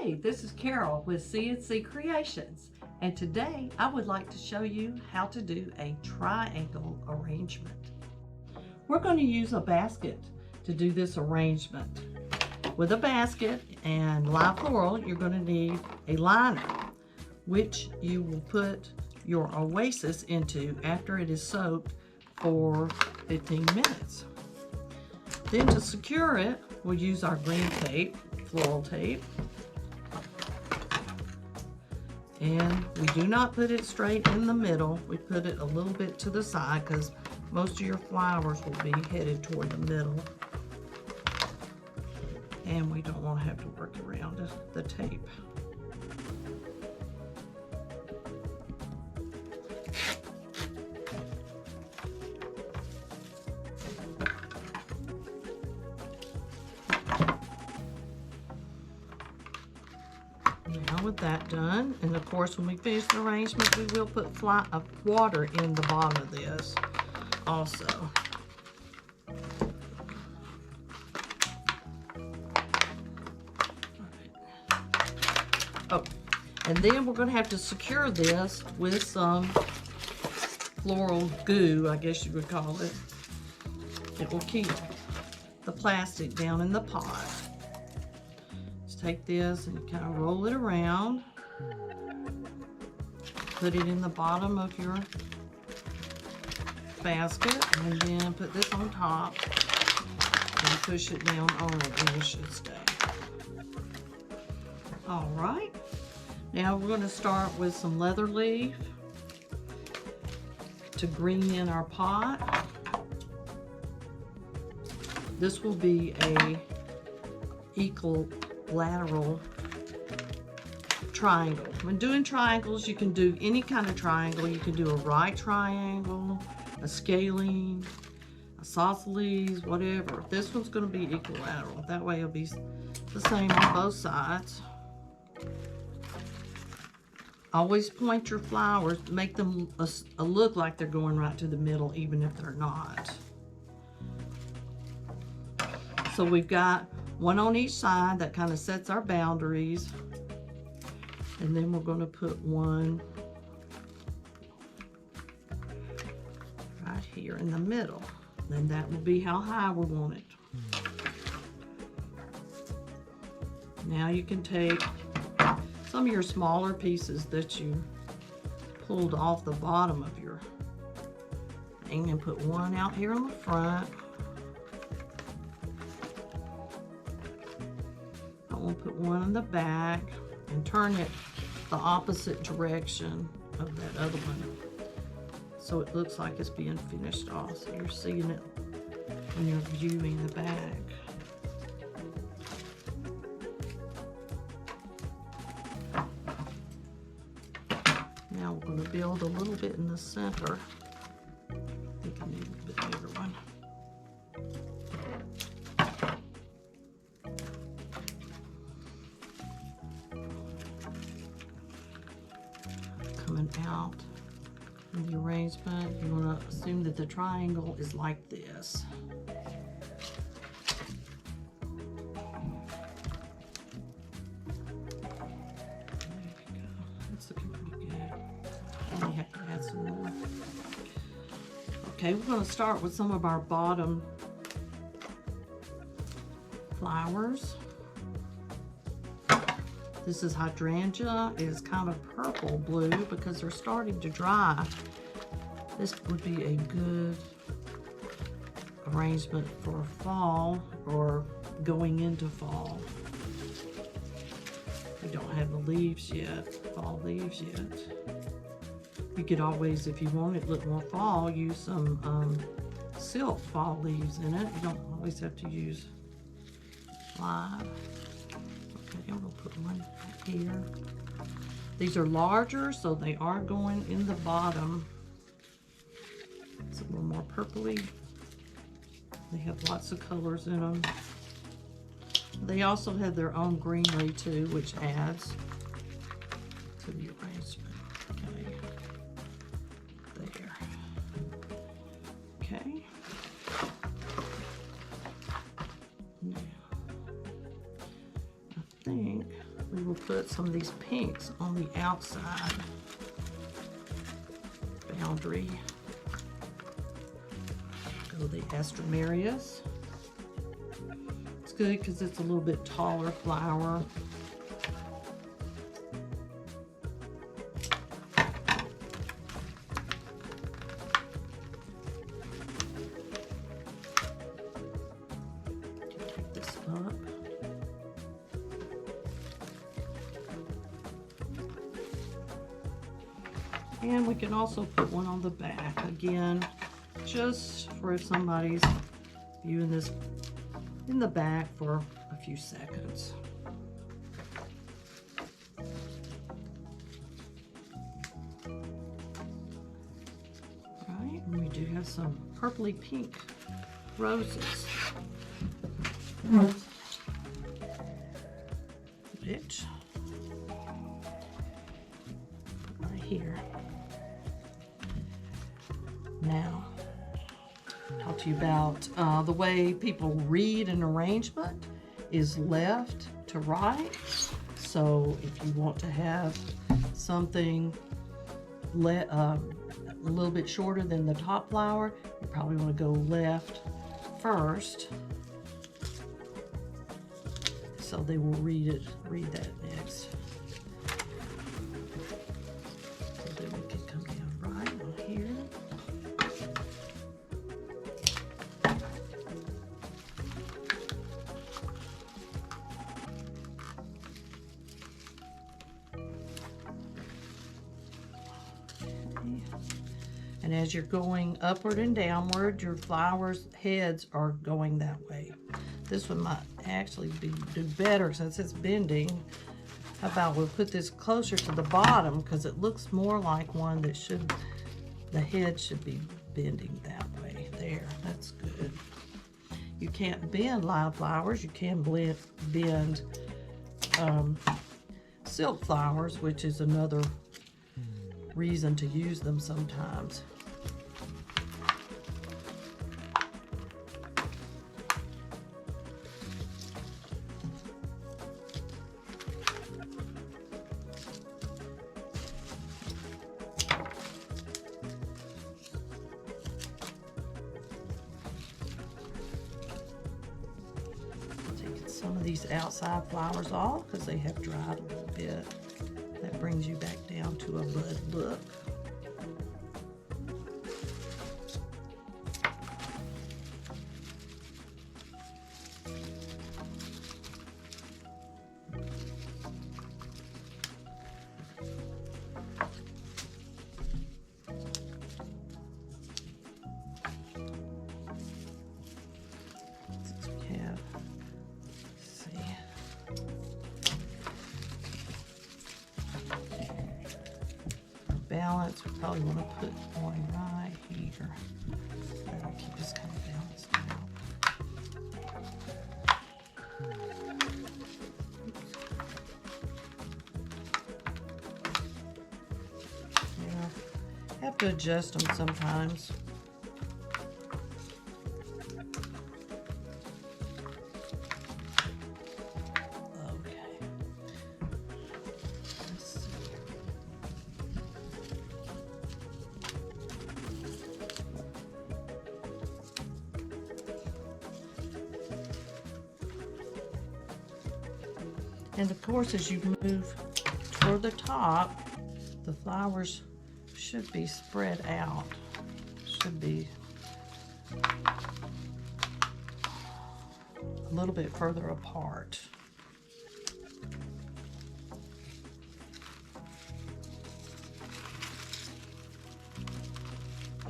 Hey, this is Carol with CNC Creations, and today I would like to show you how to do a triangle arrangement. We're going to use a basket to do this arrangement. With a basket and live floral, you're going to need a liner, which you will put your oasis into after it is soaked for 15 minutes. Then to secure it, we'll use our green tape, floral tape. And we do not put it straight in the middle. We put it a little bit to the side because most of your flowers will be headed toward the middle. And we don't want to have to work around the tape. Now with that done, and of course when we finish the arrangement, we will put water in the bottom of this also. Oh, and then we're going to have to secure this with some floral goo, I guess you would call it. It will keep the plastic down in the pot. Take this and kind of roll it around, put it in the bottom of your basket, and then put this on top and push it down on it, and it should stay. All right, now we're going to start with some leather leaf to green in our pot. This will be a equilateral triangle. When doing triangles, you can do any kind of triangle. You can do a right triangle, a scalene, a isosceles, whatever. This one's going to be equilateral. That way it'll be the same on both sides. Always point your flowers to make them look like they're going right to the middle, even if they're not. So we've got one on each side that kind of sets our boundaries, and then we're going to put one right here in the middle, and that will be how high we want it. Now you can take some of your smaller pieces that you pulled off the bottom of your thing and put one out here on the front. We'll put one in the back and turn it the opposite direction of that other one, so it looks like it's being finished off. So you're seeing it when you're viewing the back. Now we're going to build a little bit in the center. I think I need a bit bigger one. Coming out in the arrangement, you want to assume that the triangle is like this. There you go. That's looking pretty good. I may have to add some more. Okay, we're going to start with some of our bottom flowers. This is hydrangea. It is kind of purple blue because they're starting to dry. This would be a good arrangement for fall or going into fall. We don't have the leaves yet, fall leaves yet. You could always, if you want it to look more fall, use some silk fall leaves in it. You don't always have to use live. Okay, I'm gonna put one right here. These are larger, so they are going in the bottom. It's a little more purpley. They have lots of colors in them. They also have their own greenery too, which adds to the arrangement. Okay, there. Okay. Now, I think we will put some of these pinks on the outside boundary. Go the Astromerias. It's good because it's a little bit taller flower. Take this up. And we can also put one on the back again, just for if somebody's viewing this in the back for a few seconds. Right, and we do have some purpley pink roses. It right here. Now, talk to you about the way people read an arrangement is left to right. So if you want to have something a little bit shorter than the top flower, you probably want to go left first. So they will read that next. So then we can come down right on here. And as you're going upward and downward, your flowers' heads are going that way. This one might actually do better since it's bending. How about we'll put this closer to the bottom because it looks more like one that the head should be bending that way. There, that's good. You can't bend live flowers. You can bend silk flowers, which is another reason to use them sometimes. Taking some of these outside flowers off because they have dried a little bit. That brings you back down to a bud look. Balance, we probably want to put one right here. That'll keep us kind of balanced out. Yeah, have to adjust them sometimes. And of course, as you move toward the top, the flowers should be spread out. Should be a little bit further apart.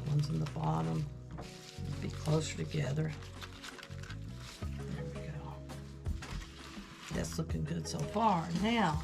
Ones in the bottom be closer together. That's looking good so far. Now,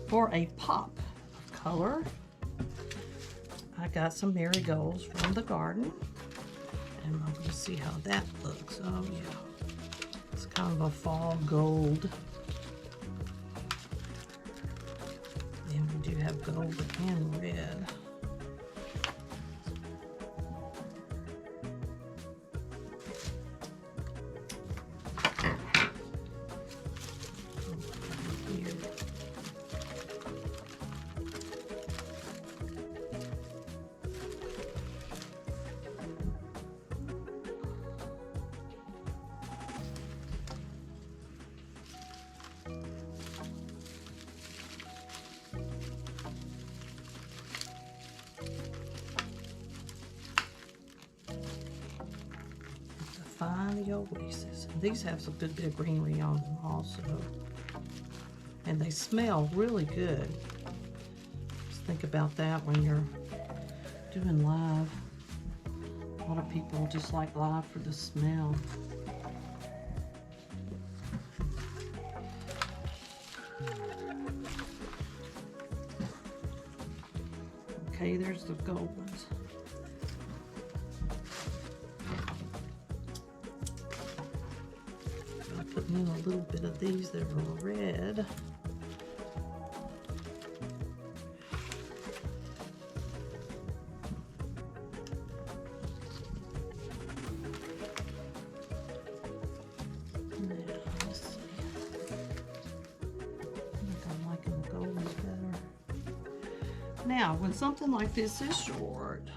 for a pop of color, I got some marigolds from the garden, and I'm going to see how that looks. Oh yeah, it's kind of a fall gold. And we do have gold and red. find the oasis. These have some good bit of greenery on them also. And they smell really good. Just think about that when you're doing live. A lot of people just like live for the smell. Okay, there's the gold ones. I'm putting in a little bit of these that are red. Now, when something like this is short,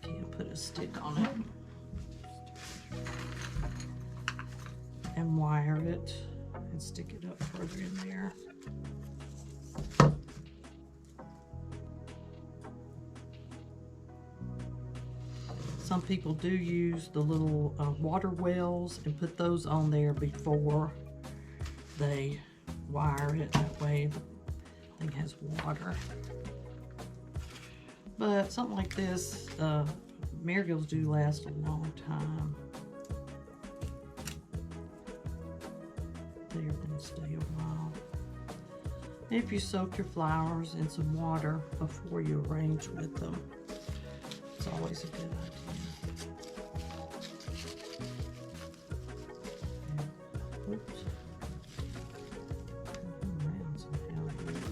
you can put a stick on it and wire it and stick it up further in there. Some people do use the little water wells and put those on there before they wire it. That way the thing has water. But something like this, marigolds do last a long time. They're going to stay a while. If you soak your flowers in some water before you arrange with them, it's always a good idea. Oops. Around somehow here.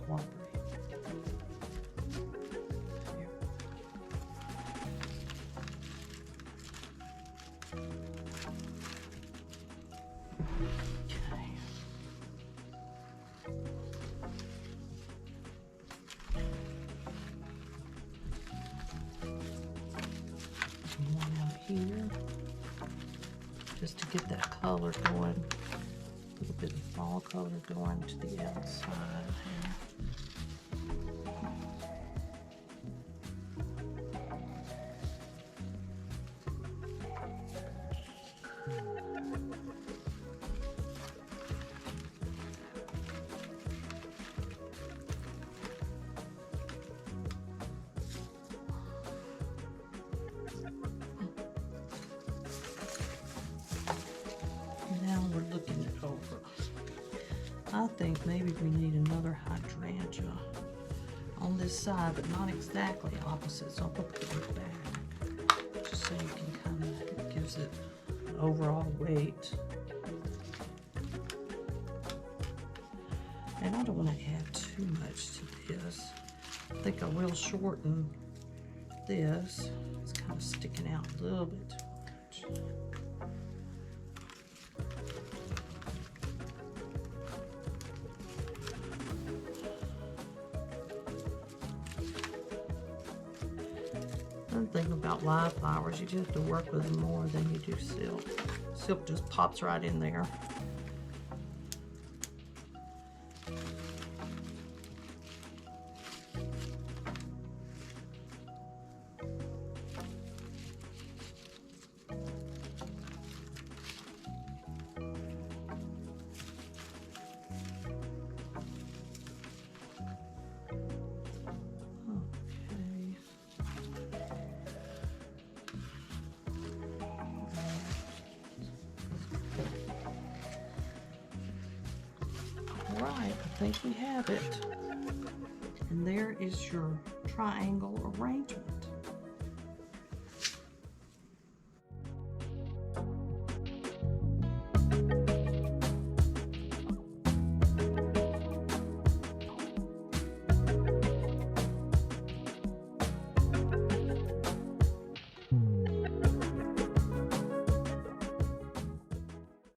Cooperate. Here. Okay. One out here, just to get that color going, a little bit of fall color going to the outside here. Now we're looking it over. I think maybe we need another hydrangea on this side, but not exactly opposite. So I'll put it back, just so you can kind of, it gives it overall weight. And I don't want to add too much to this. I think I will shorten this. It's kind of sticking out a little bit too much. Another thing about live flowers, you just have to work with them more than you do silk. Silk just pops right in there. Alright, I think we have it. And there is your triangle arrangement.